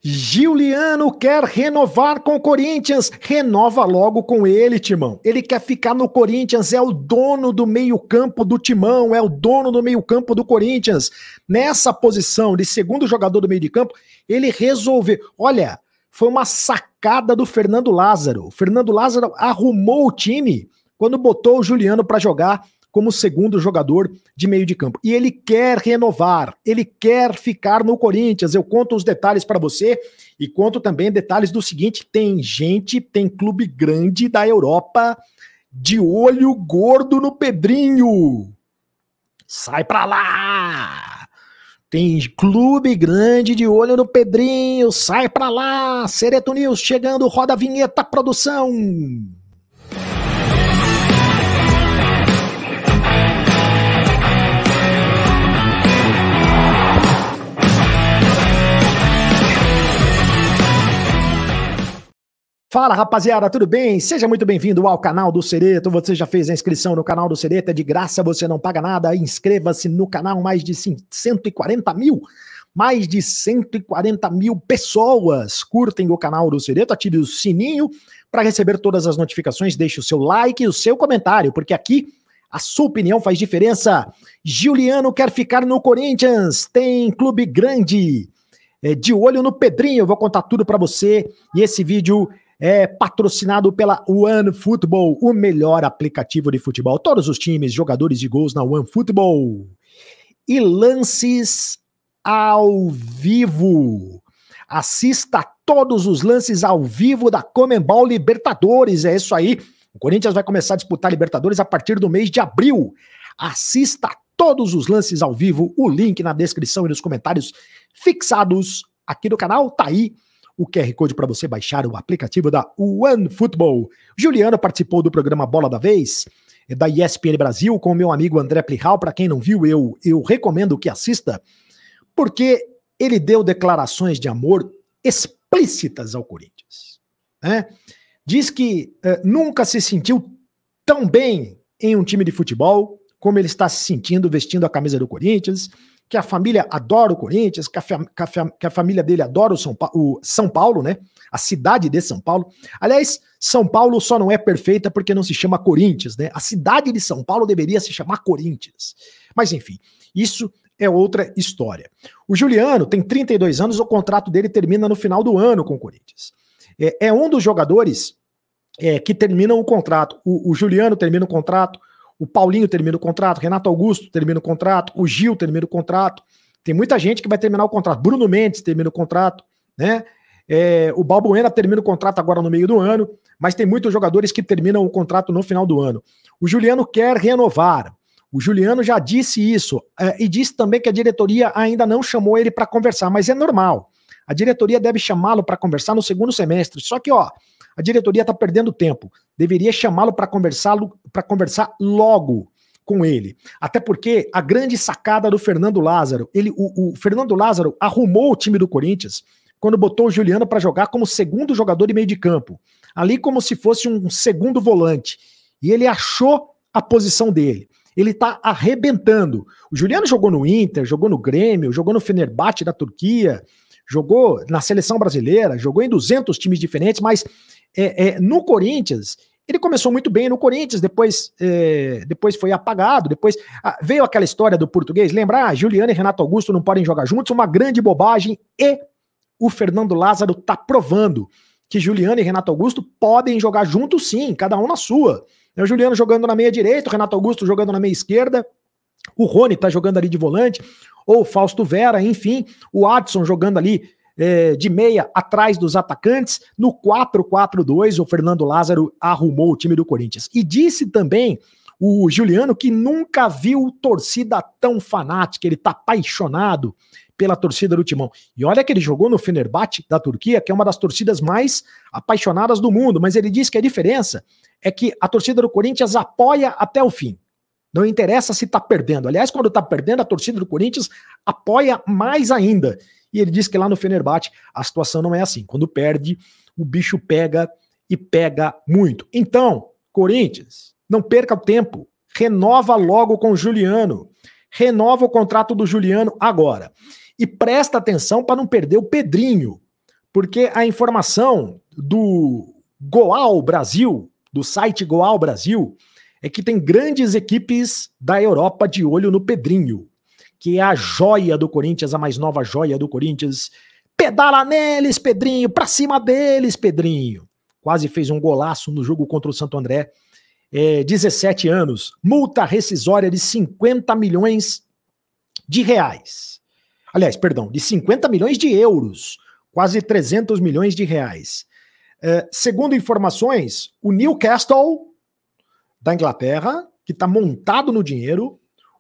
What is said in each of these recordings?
Giuliano quer renovar com o Corinthians, renova logo com ele, Timão. Ele quer ficar no Corinthians, é o dono do meio-campo do Timão, é o dono do meio-campo do Corinthians. Nessa posição de segundo jogador do meio de campo, ele resolveu. Olha, foi uma sacada do Fernando Lázaro. O Fernando Lázaro arrumou o time quando botou o Giuliano para jogar como segundo jogador de meio de campo. E ele quer renovar, ele quer ficar no Corinthians. Eu conto os detalhes para você e conto também detalhes do seguinte: tem clube grande da Europa de olho gordo no Pedrinho. Sai pra lá! Tem clube grande de olho no Pedrinho, sai pra lá! Sereto News chegando, roda a vinheta, produção! Fala, rapaziada, tudo bem? Seja muito bem-vindo ao canal do Sereto. Você já fez a inscrição no canal do Sereto? É de graça, você não paga nada. Inscreva-se no canal, mais de 140 mil pessoas curtem o canal do Sereto. Ative o sininho para receber todas as notificações. Deixe o seu like e o seu comentário, porque aqui a sua opinião faz diferença. Giuliano quer ficar no Corinthians, tem clube grande, de olho no Pedrinho. Eu vou contar tudo para você e esse vídeo é patrocinado pela OneFootball, o melhor aplicativo de futebol. Todos os times, jogadores de gols na OneFootball. E lances ao vivo. Assista todos os lances ao vivo da Conmebol Libertadores. É isso aí. O Corinthians vai começar a disputar Libertadores a partir do mês de abril. Assista todos os lances ao vivo. O link na descrição e nos comentários fixados aqui do canal. Tá aí o QR Code para você baixar o aplicativo da OneFootball. Giuliano participou do programa Bola da Vez, da ESPN Brasil, com o meu amigo André Plihal. Para quem não viu, eu recomendo que assista, porque ele deu declarações de amor explícitas ao Corinthians, né? Diz que nunca se sentiu tão bem em um time de futebol como ele está se sentindo vestindo a camisa do Corinthians, que a família adora o Corinthians, que a família dele adora o São Paulo, né? A cidade de São Paulo. Aliás, São Paulo só não é perfeita porque não se chama Corinthians, né? A cidade de São Paulo deveria se chamar Corinthians. Mas enfim, isso é outra história. O Giuliano tem 32 anos, o contrato dele termina no final do ano com o Corinthians. É um dos jogadores que terminam o contrato. O Giuliano termina o contrato, o Paulinho termina o contrato, Renato Augusto termina o contrato, o Gil termina o contrato. Tem muita gente que vai terminar o contrato. Bruno Mendes termina o contrato, né? O Balbuena termina o contrato agora no meio do ano, mas tem muitos jogadores que terminam o contrato no final do ano. O Giuliano quer renovar. O Giuliano já disse isso, e disse também que a diretoria ainda não chamou ele para conversar, mas é normal. A diretoria deve chamá-lo para conversar no segundo semestre. Só que, a diretoria está perdendo tempo. Deveria chamá-lo para conversar logo com ele. Até porque a grande sacada do Fernando Lázaro, o Fernando Lázaro arrumou o time do Corinthians quando botou o Giuliano para jogar como segundo jogador de meio de campo. Ali como se fosse um segundo volante. E ele achou a posição dele. Ele está arrebentando. O Giuliano jogou no Inter, jogou no Grêmio, jogou no Fenerbahçe da Turquia, jogou na seleção brasileira, jogou em 200 times diferentes, mas no Corinthians, ele começou muito bem no Corinthians, depois foi apagado, depois veio aquela história do português, lembra? Giuliano e Renato Augusto não podem jogar juntos, uma grande bobagem, e o Fernando Lázaro está provando que Giuliano e Renato Augusto podem jogar juntos sim, cada um na sua. O Giuliano jogando na meia direita, o Renato Augusto jogando na meia esquerda, o Rony tá jogando ali de volante, ou o Fausto Vera, enfim, o Adson jogando ali de meia atrás dos atacantes. No 4-4-2, o Fernando Lázaro arrumou o time do Corinthians. E disse também o Giuliano que nunca viu torcida tão fanática, ele tá apaixonado pela torcida do Timão. E olha que ele jogou no Fenerbahçe da Turquia, que é uma das torcidas mais apaixonadas do mundo, mas ele disse que a diferença é que a torcida do Corinthians apoia até o fim. Não interessa se tá perdendo. Aliás, quando tá perdendo, a torcida do Corinthians apoia mais ainda. E ele disse que lá no Fenerbahçe a situação não é assim. Quando perde, o bicho pega e pega muito. Então, Corinthians, não perca o tempo. Renova logo com o Giuliano. Renova o contrato do Giuliano agora. E presta atenção para não perder o Pedrinho. porque a informação do Goal Brasil, do site Goal Brasil, é que tem grandes equipes da Europa de olho no Pedrinho, que é a joia do Corinthians, a mais nova joia do Corinthians. Pedala neles, Pedrinho, pra cima deles, Pedrinho. Quase fez um golaço no jogo contra o Santo André. 17 anos, multa rescisória de 50 milhões de reais. Aliás, perdão, de 50 milhões de euros, quase 300 milhões de reais. Segundo informações, o Newcastle da Inglaterra, que está montado no dinheiro,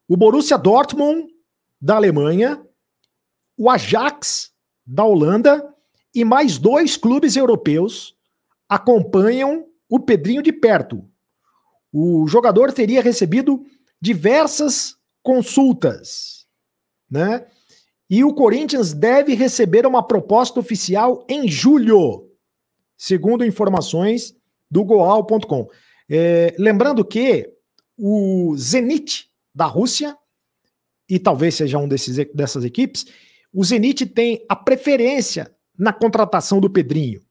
o Borussia Dortmund da Alemanha, o Ajax da Holanda e mais 2 clubes europeus acompanham o Pedrinho de perto. O jogador teria recebido diversas consultas, né? E o Corinthians deve receber uma proposta oficial em julho, segundo informações do Goal.com. Lembrando que o Zenit da Rússia, e talvez seja dessas equipes, o Zenit tem a preferência na contratação do Pedrinho.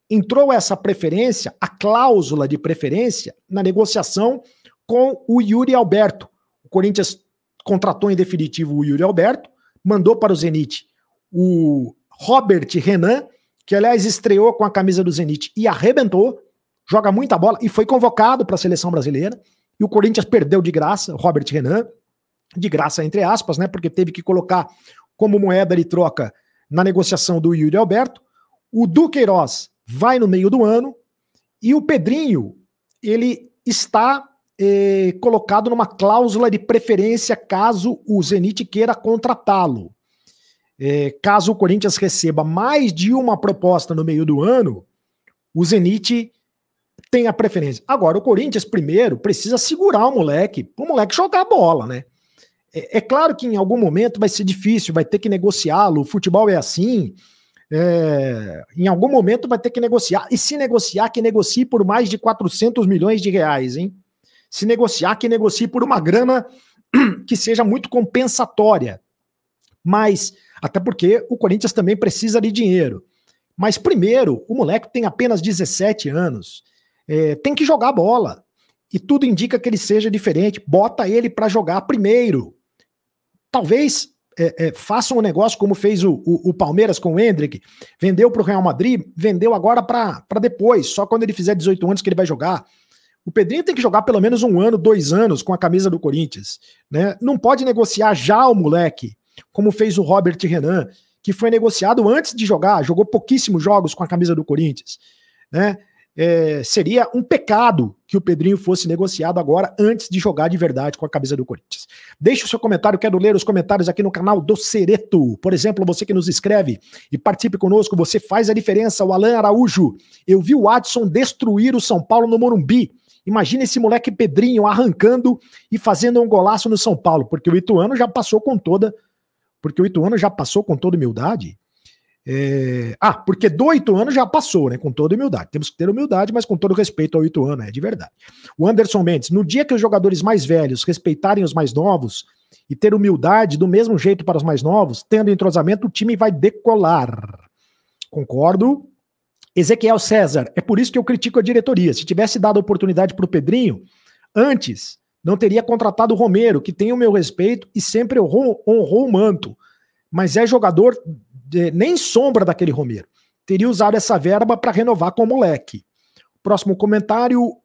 Entrou essa preferência, a cláusula de preferência, na negociação com o Yuri Alberto. O Corinthians contratou em definitivo o Yuri Alberto, mandou para o Zenit o Robert Renan, que aliás estreou com a camisa do Zenit e arrebentou, joga muita bola e foi convocado para a seleção brasileira. E o Corinthians perdeu de graça, o Robert Renan, de graça entre aspas, né, porque teve que colocar como moeda de troca na negociação do Yuri Alberto. O Duqueiroz vai no meio do ano e o Pedrinho, ele está colocado numa cláusula de preferência caso o Zenit queira contratá-lo. Caso o Corinthians receba mais de uma proposta no meio do ano, o Zenit tem a preferência. Agora, o Corinthians primeiro precisa segurar o moleque jogar a bola, né? É claro que em algum momento vai ser difícil, vai ter que negociá-lo, o futebol é assim, em algum momento vai ter que negociar, e se negociar, que negocie por mais de 400 milhões de reais, hein? Se negociar, que negocie por uma grana que seja muito compensatória. Mas, até porque o Corinthians também precisa de dinheiro. Mas primeiro, o moleque tem apenas 17 anos, tem que jogar bola. E tudo indica que ele seja diferente. Bota ele para jogar primeiro. Talvez faça um negócio como fez o Palmeiras com o Endrick. Vendeu para o Real Madrid, vendeu agora para depois. Só quando ele fizer 18 anos que ele vai jogar. O Pedrinho tem que jogar pelo menos 1 ano, 2 anos com a camisa do Corinthians, né? Não pode negociar já o moleque, como fez o Robert Renan, que foi negociado antes de jogar, jogou pouquíssimos jogos com a camisa do Corinthians, né? Seria um pecado que o Pedrinho fosse negociado agora antes de jogar de verdade com a camisa do Corinthians. Deixe o seu comentário, quero ler os comentários aqui no canal do Cereto. Por exemplo, você que nos escreve e participe conosco, você faz a diferença. O Alan Araújo, eu vi o Adson destruir o São Paulo no Morumbi. Imagina esse moleque Pedrinho arrancando e fazendo um golaço no São Paulo, porque o Ituano já passou com toda humildade. Porque do Ituano já passou, né? Com toda humildade. Temos que ter humildade, mas com todo respeito ao Ituano, de verdade. O Anderson Mendes, no dia que os jogadores mais velhos respeitarem os mais novos e ter humildade do mesmo jeito para os mais novos, tendo entrosamento, o time vai decolar. Concordo. Ezequiel César, é por isso que eu critico a diretoria. Se tivesse dado oportunidade para o Pedrinho, antes não teria contratado o Romero, que tem o meu respeito e sempre honrou o manto, mas é jogador nem sombra daquele Romero. Teria usado essa verba para renovar com o moleque. Próximo comentário,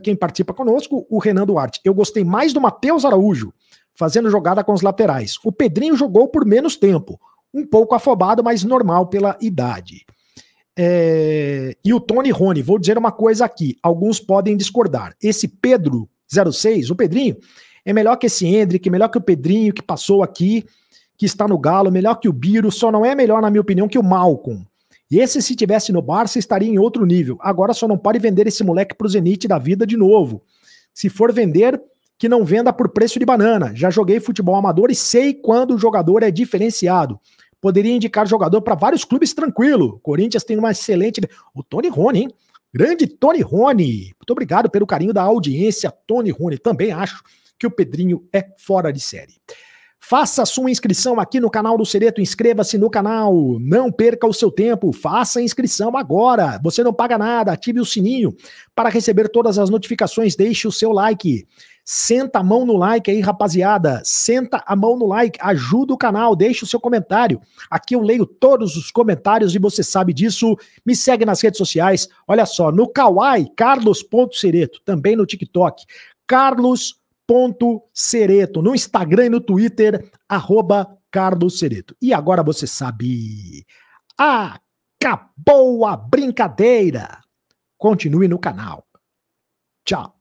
quem participa conosco, o Renan Duarte. Eu gostei mais do Matheus Araújo, fazendo jogada com os laterais. O Pedrinho jogou por menos tempo, um pouco afobado, mas normal pela idade. E o Tony Rony, vou dizer uma coisa aqui, alguns podem discordar. Esse Pedro 06, o Pedrinho, é melhor que esse Endrick, melhor que o Pedrinho que passou aqui, que está no Galo, melhor que o Biro, só não é melhor, na minha opinião, que o Malcom. E esse, se tivesse no Barça, estaria em outro nível. Agora só não pode vender esse moleque pro Zenit da vida de novo. Se for vender, que não venda por preço de banana. Já joguei futebol amador e sei quando o jogador é diferenciado. Poderia indicar jogador para vários clubes tranquilo. Corinthians tem uma excelente... O Tony Rony, hein? Grande Tony Rony. Muito obrigado pelo carinho da audiência, Tony Rony. Também acho que o Pedrinho é fora de série. Faça sua inscrição aqui no canal do Sereto, inscreva-se no canal, não perca o seu tempo, faça a inscrição agora, você não paga nada, ative o sininho para receber todas as notificações, deixe o seu like, senta a mão no like aí rapaziada, senta a mão no like, ajuda o canal, deixe o seu comentário, aqui eu leio todos os comentários e você sabe disso, me segue nas redes sociais, olha só, no Kawaii, Carlos.Sereto, também no TikTok, Carlos.Sereto, no Instagram e no Twitter, @CarlosSereto. E agora você sabe, acabou a brincadeira. Continue no canal. Tchau.